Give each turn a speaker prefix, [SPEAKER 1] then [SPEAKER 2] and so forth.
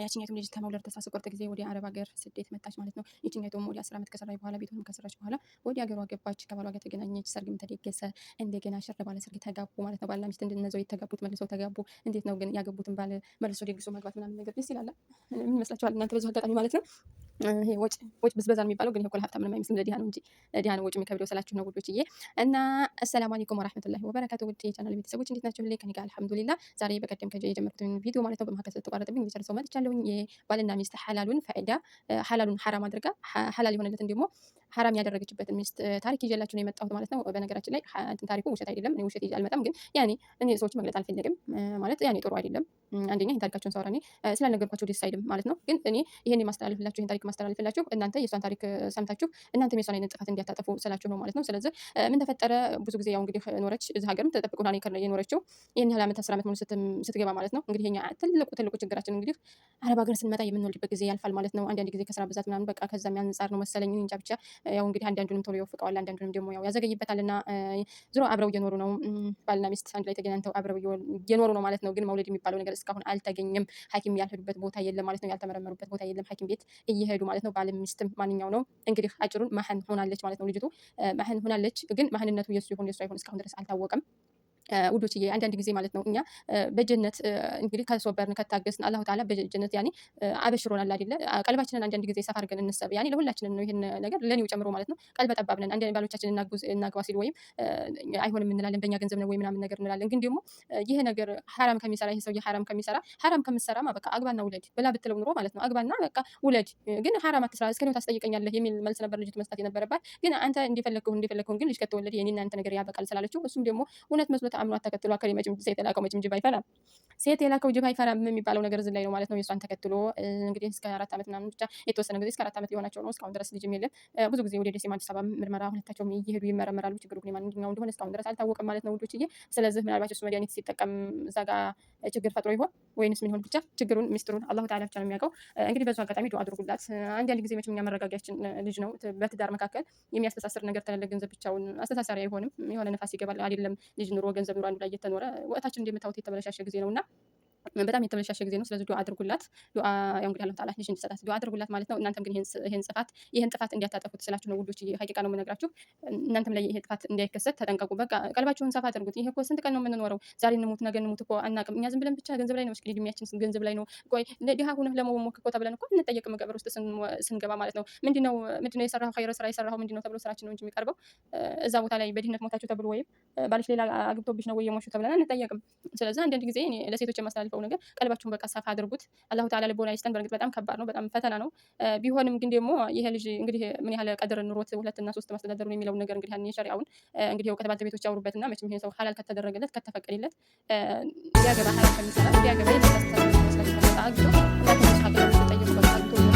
[SPEAKER 1] ያቺኛቱም ልጅ ከመውለድ ተስፋ ስቆርጥ ጊዜ ወደ አረብ ሀገር ስደት መጣች ማለት ነው። ይቺኛቱም ወደ 10 ዓመት ከሰራች በኋላ ቤቱንም ከሰራች በኋላ ወደ ሀገሯ ገባች። ከባሏ ጋር ተገናኘች። ሰርግም ተደገሰ። እንደገና ሽር ባለ ሰርግ ተጋቡ ማለት ነው። ባልና ሚስት እንደነዛው የተጋቡት መልሰው ተጋቡ። እንዴት ነው ግን ያገቡትን ባል መልሶ ደግሶ መግባት ምናምን ነገር ደስ ይላል። ምን ይመስላችኋል እናንተ በዚህ አጋጣሚ ማለት ነው? ይሄ ወጭ ብዝበዛ የሚባለው ግን ይሄ ሀብታም ምንም አይመስልም። ለዲሃ ነው እንጂ ለዲሃ ነው ወጭ የሚከብደው ስላችሁ ነው ውዶችዬ። እና አሰላሙ አለይኩም ወራህመቱላሂ ወበረካቱ ውድ የቻናል ቤተሰቦች እንዴት ናችሁ? ከኔ ጋር አልሐምዱሊላህ። ዛሬ በቀደም የጀመርኩትን ቪዲዮ ማለት ነው በመካከል ስለተቋረጠብኝ ጨርሰው መጥቻለሁኝ። የባልና ሚስት ሐላሉን ፈዕዳ ሐላሉን ሐራም አድርጋ ሐላል የሆነለትን ደግሞ ሐራም ያደረገችበትን ሚስት ታሪክ ይዤላችሁ ነው የመጣሁት ማለት ነው። በነገራችን ላይ ታሪኩ ውሸት አይደለም። እኔ ውሸት ይዤ አልመጣም። ግን እኔ ሰዎች መግለጽ አልፈልግም ማለት ጥሩ አይደለም። አንደኛ ይሄን ታሪካቸውን ሳወራ እኔ ስላልነገርኳችሁ ደስ አይልም ማለት ነው። ግን እኔ ይሄን የማስተላልፍላችሁ ይሄን ታሪክ ማስተላልፍላችሁ እናንተ የሷን ታሪክ ሰምታችሁ እናንተም የሷን አይነት ጥፋት እንዲያታጠፉ ስላችሁ ነው ማለት ነው። ስለዚህ ምን ተፈጠረ? ብዙ ጊዜ ያው እንግዲህ ኖረች እዚህ ሀገርም ተጠብቁና የኖረችው ይሄን ያህል ዓመት 10 ዓመት ሙሉ ስትገባ ማለት ነው። እንግዲህ የኛ ትልቁ ችግራችን እንግዲህ አረብ ሀገር ስንመጣ የምንወልድበት ጊዜ ያልፋል ማለት ነው። አንዳንድ ጊዜ ከስራ ብዛት ምናምን በቃ ከዛም አንፃር ነው መሰለኝ እንጃ ብቻ ያው እንግዲህ አንዳንዱንም ቶሎ ይወፍቀዋል፣ አንዳንዱንም ደግሞ ያው ያዘገይበታልና ዞሮ አብረው እየኖሩ ነው። ባልና ሚስት አንድ ላይ ተገናኝተው አብረው እየኖሩ ነው ማለት ነው። ግን መውለድ የሚባለው ነገር እስካሁን አልተገኘም። ሐኪም ያልሄዱበት ቦታ የለም ማለት ነው። ያልተመረመሩበት ቦታ የለም። ሐኪም ቤት እየሄዱ ማለት ነው። ባልም ሚስትም ማንኛው ነው እንግዲህ አጭሩን መሀን ሆናለች ማለት ነው። ልጅቱ መሀን ሆናለች። ግን መሀንነቱ የሱ ይሁን የሱ አይሁን እስካሁን ድረስ አልታወቀም። ውዶችዬ አንዳንድ ጊዜ ማለት ነው እኛ በጀነት እንግዲህ ከሶበርን ከታገስን አላሁ ተዓላ በጀነት አበሽሮናል አይደለ? ቀልባችንን አንዳንድ ጊዜ ሰፋ አድርገን እንሰብ ለሁላችንም ነው። ይሄን ነገር ለኔው ጨምሮ ማለት ነው። ቀልበ ጠባብ ነን። አንዳንድ ባሎቻችንን እናግባ ሲሉ ወይም አይሆንም እንላለን፣ በእኛ ገንዘብ ነው ወይ ምናምን ነገር እንላለን። ግን ደግሞ ይሄ ነገር ሐራም ከሚሰራ ይሄ ሰውዬ ሐራም ከሚሰራ ሐራም ከምትሰራማ በቃ አግባና ውለድ ብላ ብትለው ኑሮ ማለት ነው። አግባና በቃ ውለድ፣ ግን ሐራም አትስራ፣ እስከ ነው ታስጠይቀኛለህ የሚል መልስ ነበር ልጅቱ መስጠት የነበረባት። ግን አንተ እንደፈለግከው ግን ልጅ ከተወለደ የኔና አንተ ነገር ያበቃል ስላለችው እሱም ደግሞ እውነት መስሎት አምኗት ተከትሎ አከለ መጭም ሴት የላከው መጭም ጅብ አይፈራም። ሴት የላከው ጅብ አይፈራም የሚባለው ነገር እዚህ ላይ ነው ማለት ነው። የሷን ተከትሎ እንግዲህ እስከ 4 ዓመት ምናምን ብቻ የተወሰነ ጊዜ እስከ 4 ዓመት ሊሆናቸው ነው። እስካሁን ድረስ ልጅም የለም። ብዙ ጊዜ ወደ ደሴ አዲስ አበባ ምርመራ ሁለታቸውም እየሄዱ ይመረመራሉ። ችግሩ ግን ማንኛው እንደሆነ እስካሁን ድረስ አልታወቀም ማለት ነው ውዶችዬ። ስለዚህ ምናልባት እሱ መድኃኒት ሲጠቀም እዛ ጋር ችግር ፈጥሮ ይሆን ወይንስ ምን ይሆን? ብቻ ችግሩን ሚስጥሩን አላሁ ተዓላ ብቻ ነው የሚያውቀው። እንግዲህ በዛ አጋጣሚ ዱአ አድርጉላት። አንዳንድ ጊዜ መቼም እኛ መረጋጊያችን ልጅ ነው። በትዳር መካከል የሚያስተሳስር ነገር ተለለ ገንዘብ ብቻውን አስተሳሳሪ አይሆንም። የሆነ ነፋስ ይገባል አይደለም? ልጅ ኑሮ ገንዘብ ኑሮ አንዱ ላይ እየተኖረ ወጣችን እንደምታውቁት የተበለሻሸ ጊዜ ነውና በጣም የተበለሻሸ ጊዜ ነው። ስለዚህ ዱአ አድርጉላት። ዱአ ያው እንግዲህ አላህ ተዓላ ልጅ እንዲሰጣት ዱአ አድርጉላት ማለት ነው። እናንተም ግን ይሄን ጥፋት እንዲያታጠፉት ስላችሁ ነው ውዶች። ሀቂቃ ነው የምነግራችሁ። እናንተም ላይ ይሄ ጥፋት እንዳይከሰት ተጠንቀቁ። በቃ ቀልባችሁን ሰፋ አድርጉት። ይሄ እኮ ስንት ቀን ነው የምንኖረው? ዛሬ እንሙት ነገ እንሙት እኮ አናውቅም። እኛ ዝም ብለን ብቻ ገንዘብ ላይ ነው እስኪ እድሜያችን ገንዘብ ላይ ነው። ቆይ ድሃ ሆነህ ለመሞክ እኮ ተብለን እኮ እንጠየቅም ቀብር ውስጥ ስንገባ ማለት ነው። ምንድነው የሰራኸው ኸይረ ስራ የሰራኸው ምንድነው ተብሎ ስራችን ነው እንጂ የሚቀርበው እዛ ቦታ ላይ በድህነት ሞታችሁ ተብሎ ወይም ባልሽ ሌላ አግብቶብሽ ነው ወይ የሞትሽው ተብለን አንጠየቅም። ስለዚህ አንዳንድ ጊዜ እኔ ለሴቶች የማስተላልፈው ነገር ቀልባችሁን በቃ ሰፋ አድርጉት። አላሁ ተዓላ ልቦና ይስጠን። በእርግጥ በጣም ከባድ ነው፣ በጣም ፈተና ነው። ቢሆንም ግን ደግሞ ይሄ ልጅ እንግዲህ ምን ያህል ቀድር ኑሮት 2 እና 3 ማስተዳደሩን የሚለውን ነገር እንግዲህ ያን የሸሪዓውን እንግዲህ እውቀት ባለቤቶች ያወሩበትና መቼም ይሄ ሰው ሐላል ከተደረገለት ከተፈቀደለት ቢያገባ ሐላል ከሚሰራ ቢያገባ የተሳሰረ መስላችሁ ተጣግቶ ለተሳቀው ተጠይቁ በቃ